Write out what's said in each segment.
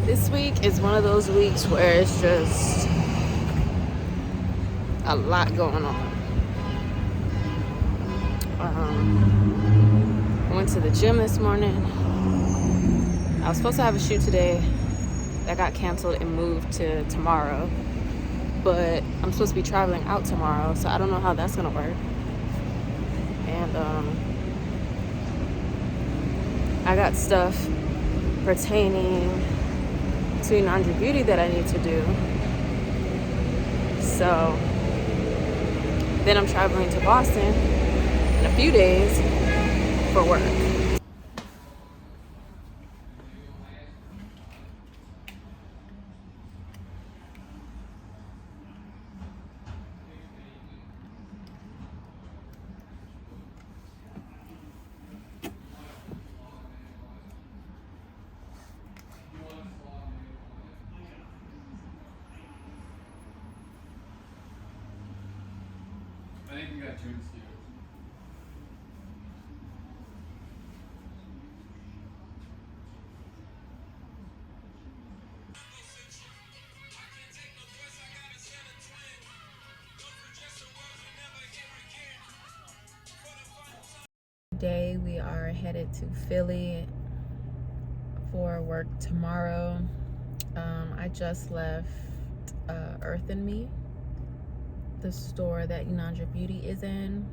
This week is one of those weeks where it's just a lot going on. I went to the gym this morning. I was supposed to have a shoot today that got canceled and moved to tomorrow, but I'm supposed to be traveling out tomorrow, so I don't know how that's gonna work. And I got stuff pertaining to Inandra Beauty that I need to do. So then I'm traveling to Boston in a few days for work. I think you got two mosquitoes. Today we are headed to Philly for work tomorrow. I just left Earth and Me, the store that Inandra Beauty is in,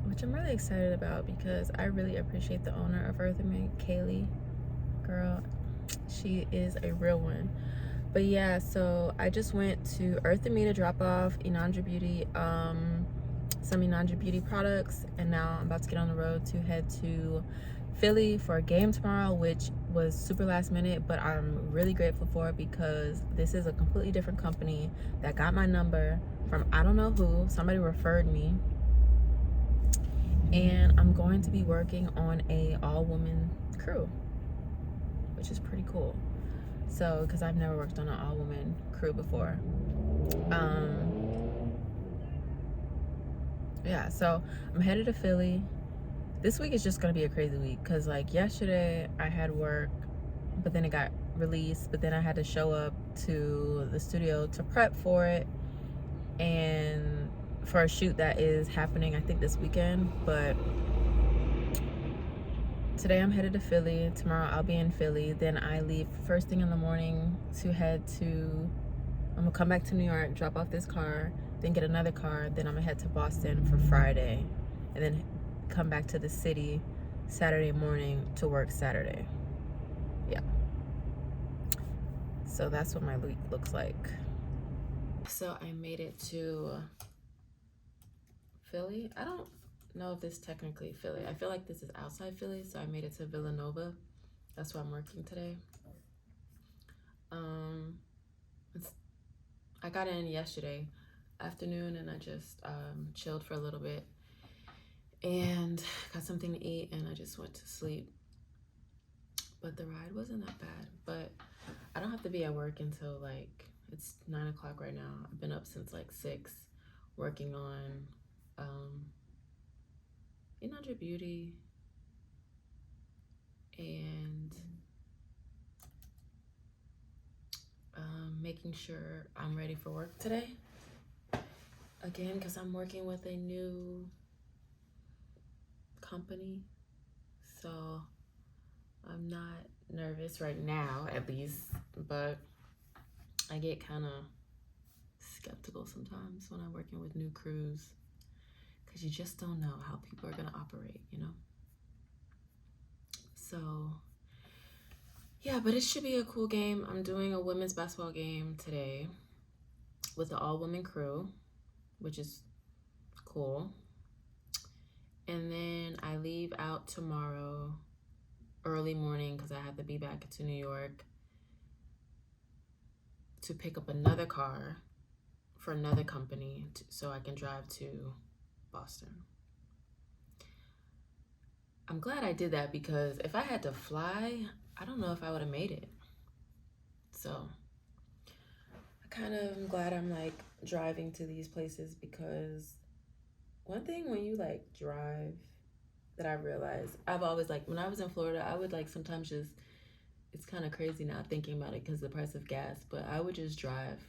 which I'm really excited about because I really appreciate the owner of Earth and Me, Kaylee. Girl, she is a real one. But yeah, so I just went to Earth and Me to drop off Inandra Beauty, some Inandra Beauty products, and now I'm about to get on the road to head to Philly for a game tomorrow, which was super last minute, but I'm really grateful for it because this is a completely different company that got my number from I don't know who. Somebody referred me, and I'm going to be working on a all-woman crew, which is pretty cool. So, because I've never worked on an all-woman crew before. Yeah, so I'm headed to Philly. This week is just gonna be a crazy week because like yesterday I had work, but then it got released, but then I had to show up to the studio to prep for it and for a shoot that is happening I think this weekend. But today I'm headed to Philly. Tomorrow I'll be in Philly. Then I leave first thing in the morning to head to, I'm gonna come back to New York, drop off this car, then get another car, then I'm gonna head to Boston for Friday, and then come back to the city Saturday morning to work Saturday. Yeah. So that's what my week looks like. So I made it to Philly. I don't know if this is technically Philly. I feel like this is outside Philly, so I made it to Villanova. That's where I'm working today. I got in yesterday afternoon and I just chilled for a little bit and got something to eat and I just went to sleep. But the ride wasn't that bad. But I don't have to be at work until like, it's 9 o'clock right now. I've been up since like 6 working on Inandra Beauty and making sure I'm ready for work today. Again, because I'm working with a new company. So I'm not nervous right now, at least, but I get kind of skeptical sometimes when I'm working with new crews because you just don't know how people are going to operate, you know? So yeah, but it should be a cool game. I'm doing a women's basketball game today with the all-women crew, which is cool. And then I leave out tomorrow early morning because I have to be back to New York to pick up another car for another company so I can drive to Boston. I'm glad I did that because if I had to fly, I don't know if I would have made it. So I kind of am glad I'm like driving to these places because one thing when you like drive that I realized. I've always like when I was in Florida, I would like sometimes just it's kind of crazy now thinking about it because the price of gas, but I would just drive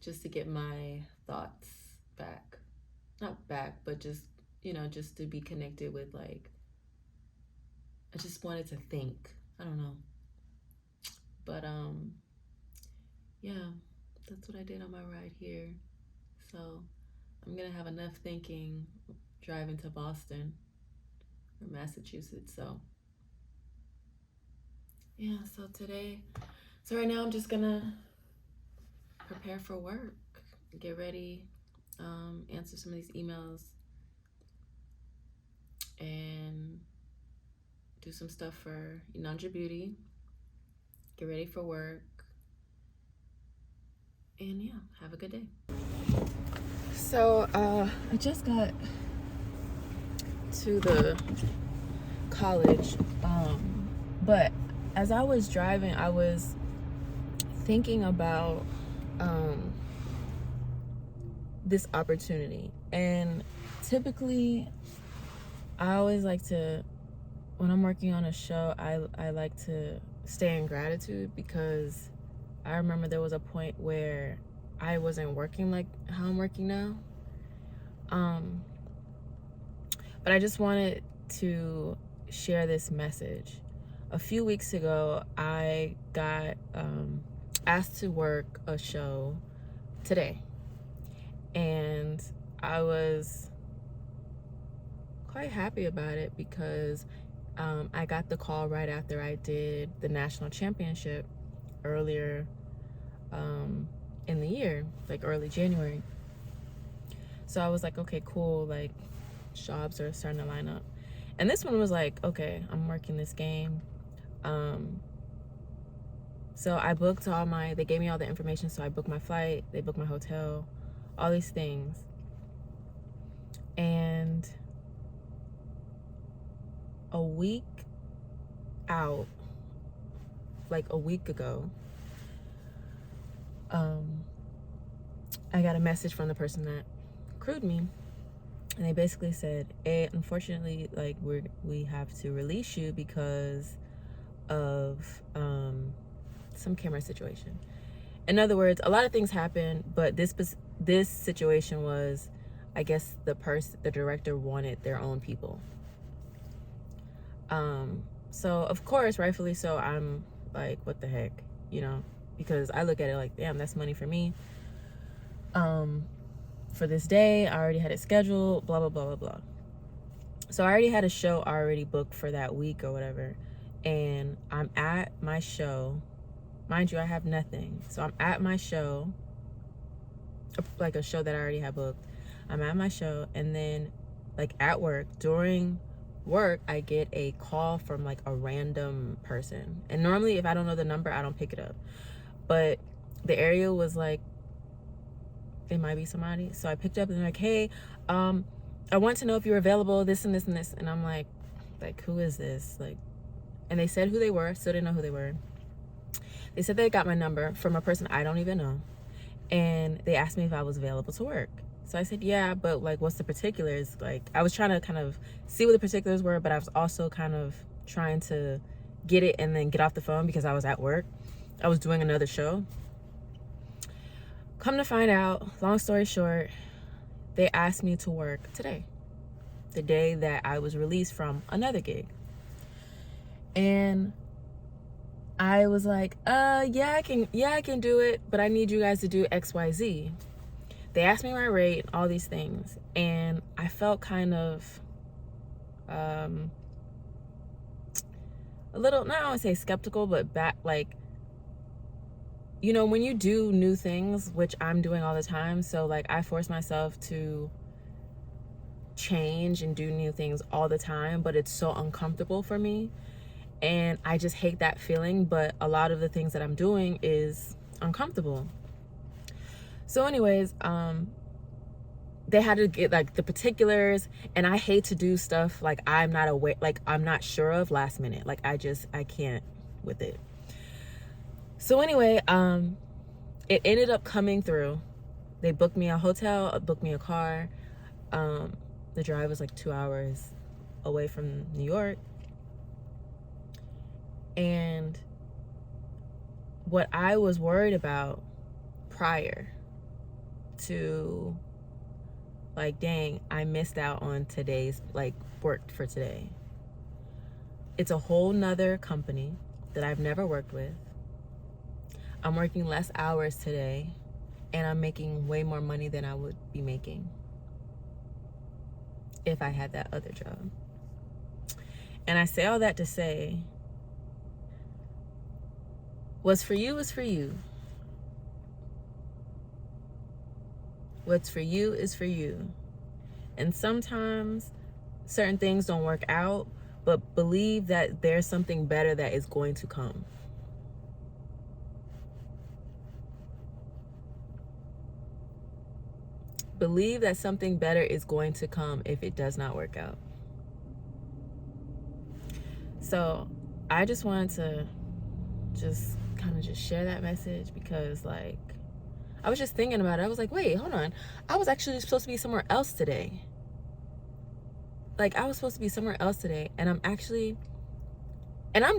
just to get my thoughts back. Not back, but just, just to be connected with like I just wanted to think. I don't know. But yeah, that's what I did on my ride here. So I'm gonna have enough thinking driving to Boston or Massachusetts. So yeah, so right now I'm just gonna prepare for work, get ready, answer some of these emails, and do some stuff for Inanja Beauty, get ready for work, and yeah, have a good day. So I just got to the college, but as I was driving, I was thinking about this opportunity. And typically I always like to, when I'm working on a show, I like to stay in gratitude, because I remember there was a point where I wasn't working like how I'm working now. But I just wanted to share this message. A few weeks ago, I got asked to work a show today, and I was quite happy about it because I got the call right after I did the national championship earlier in the year, like early January. So I was like, okay, cool, like jobs are starting to line up. And this one was like, okay, I'm working this game. So I booked they gave me all the information, so I booked my flight, they booked my hotel, all these things. And a week out, like a week ago, I got a message from the person that crewed me, and they basically said, hey, unfortunately, like we have to release you because of some camera situation. In other words, a lot of things happened, but this situation was, I guess the director wanted their own people. So of course, rightfully so, I'm like, what the heck, because I look at it like, damn, that's money for me. For this day, I already had it scheduled, blah, blah, blah, blah, blah. So I already had a show already booked for that week or whatever. And I'm at my show. Mind you, I have nothing. So I'm at my show, like a show that I already had booked. I'm at my show, and then like at work, during work, I get a call from like a random person. And normally if I don't know the number, I don't pick it up. But the area was like, it might be somebody. So I picked up and they're like, hey, I want to know if you're available, this and this and this. And I'm like, who is this? Like, and they said who they were. Still didn't know who they were. They said they got my number from a person I don't even know. And they asked me if I was available to work. So I said, yeah, but like, what's the particulars? Like, I was trying to kind of see what the particulars were, but I was also kind of trying to get it and then get off the phone because I was at work. I was doing another show. Come to find out, long story short, they asked me to work today, the day that I was released from another gig. And I was like, yeah, I can do it, but I need you guys to do XYZ. They asked me my rate, all these things, and I felt kind of a little, not I want to say skeptical, but when you do new things, which I'm doing all the time, so like I force myself to change and do new things all the time, but it's so uncomfortable for me. And I just hate that feeling, but a lot of the things that I'm doing is uncomfortable. So anyways, they had to get like the particulars, and I hate to do stuff like I'm not aware, like I'm not sure of last minute. Like I can't with it. So anyway, it ended up coming through. They booked me a hotel, booked me a car. The drive was like 2 hours. away from New York. And what I was worried about prior to, like, dang, I missed out on today's, like, work for today. It's a whole nother company that I've never worked with. I'm working less hours today, and I'm making way more money than I would be making if I had that other job. And I say all that to say, what's for you is for you. What's for you is for you. And sometimes certain things don't work out, but believe that there's something better that is going to come. Believe that something better is going to come if it does not work out. So I just wanted to just kind of just share that message, because, like, I was just thinking about it. I was like, wait, hold on. I was actually supposed to be somewhere else today. Like, I was supposed to be somewhere else today, and I'm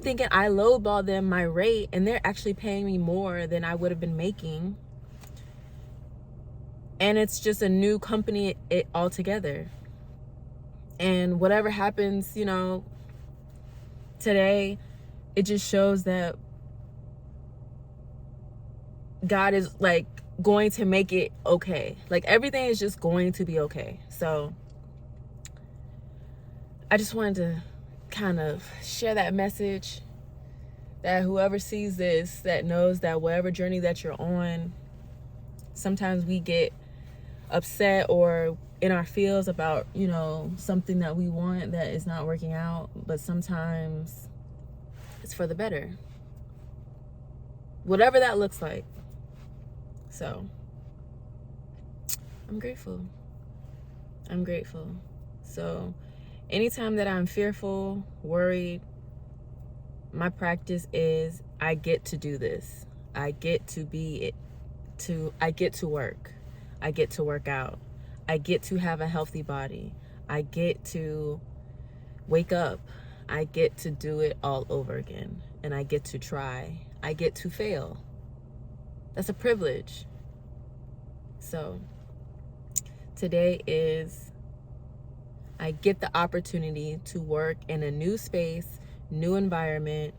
thinking I lowballed them my rate, and they're actually paying me more than I would have been making. And it's just a new company altogether. And whatever happens, you know, today, it just shows that God is, like, going to make it okay. Like, everything is just going to be okay. So I just wanted to kind of share that message, that whoever sees this, that knows that whatever journey that you're on, sometimes we get upset or in our feels about, you know, something that we want that is not working out, but sometimes it's for the better, whatever that looks like. So I'm grateful. So anytime that I'm fearful, worried, my practice is I get to do this. I get to work. I get to work out. I get to have a healthy body. I get to wake up. I get to do it all over again. And I get to try. I get to fail. That's a privilege. So today is, I get the opportunity to work in a new space, new environment,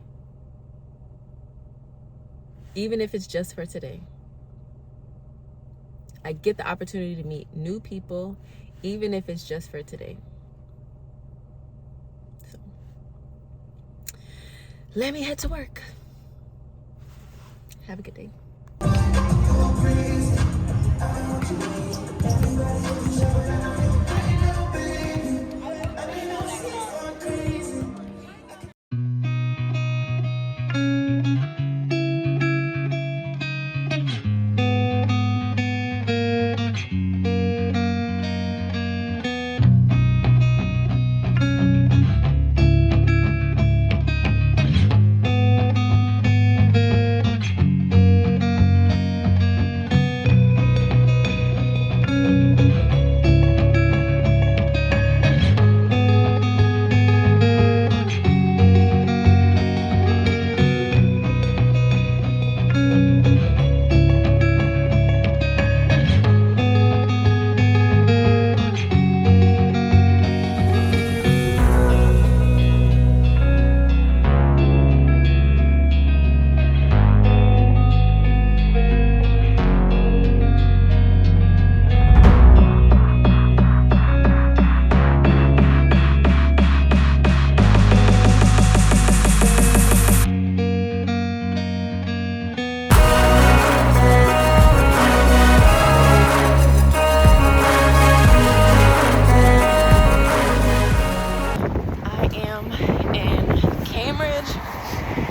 even if it's just for today. I get the opportunity to meet new people, even if it's just for today. So let me head to work. Have a good day.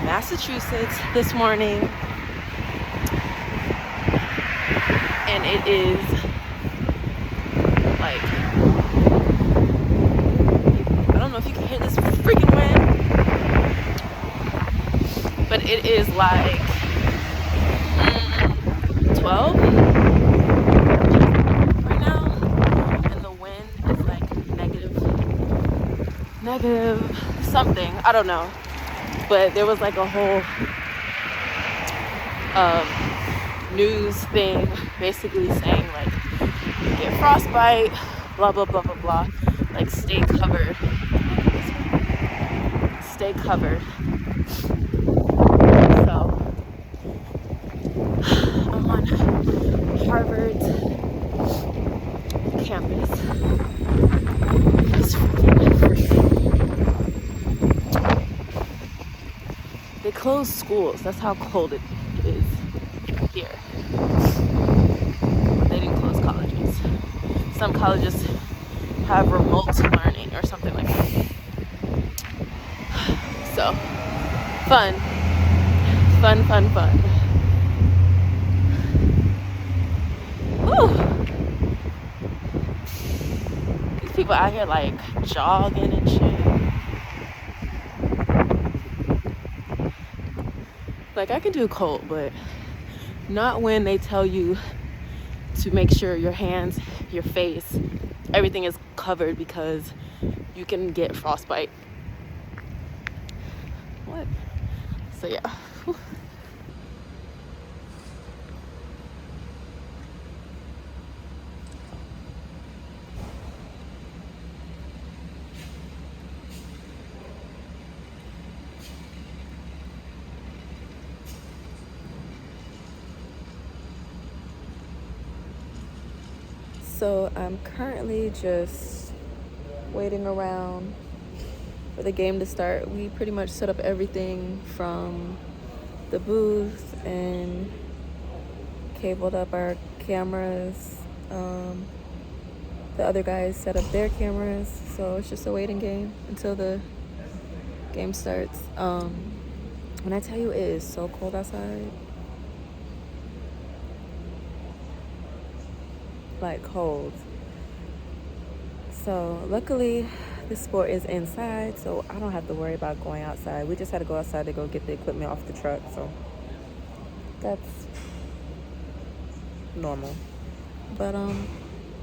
Massachusetts this morning, and it is like, I don't know if you can hear this freaking wind, but it is like 12 right now, and the wind is like negative something, I don't know, but there was like a whole news thing basically saying like get frostbite, blah blah blah blah blah, like stay covered. So I'm on Harvard's campus. It's they closed schools. That's how cold it is here. They didn't close colleges. Some colleges have remote learning or something like that. So fun. Woo. These people out here like jogging and shit. Like I can do cold, but not when they tell you to make sure your hands, your face, everything is covered because you can get frostbite. What? So yeah. Whew. So I'm currently just waiting around for the game to start. We pretty much set up everything from the booth and cabled up our cameras. The other guys set up their cameras, so it's just a waiting game until the game starts. When I tell you it is so cold outside, like cold. So luckily this sport is inside, so I don't have to worry about going outside. We just had to go outside to go get the equipment off the truck, so that's normal. But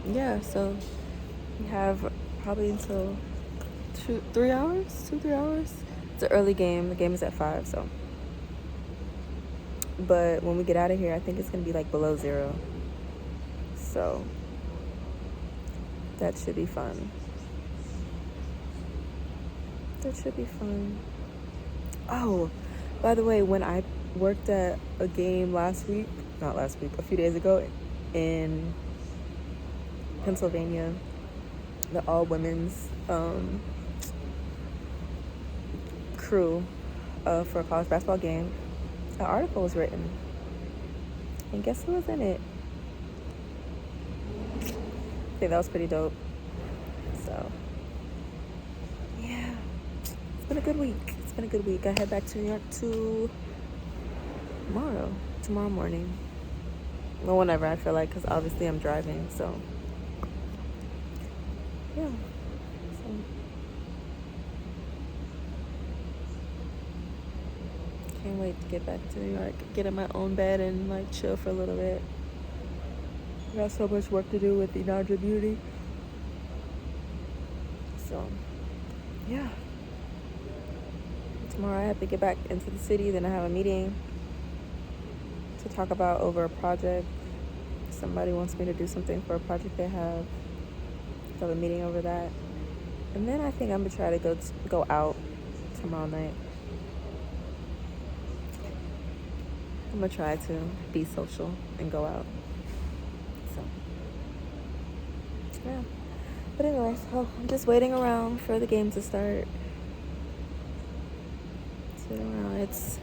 yeah, so we have probably until 2-3 hours. It's an early game. The game is at 5, so. But when we get out of here, I think it's gonna be like below 0. So that should be fun. Oh, by the way, when I worked at a game a few days ago in Pennsylvania, the all women's crew for a college basketball game, an article was written, and guess who was in it? I think that was pretty dope. So yeah, it's been a good week. I head back to New York tomorrow morning, well, whenever I feel like, because obviously I'm driving, so yeah. So can't wait to get back to New York, get in my own bed and like chill for a little bit. I got so much work to do with the Nadra Beauty. So yeah, tomorrow I have to get back into the city. Then I have a meeting to talk about over a project. Somebody wants me to do something for a project they have. So I have a meeting over that, and then I think I'm gonna try to go out tomorrow night. I'm gonna try to be social and go out. So yeah. But anyway, so I'm just waiting around for the game to start. Sitting around. It's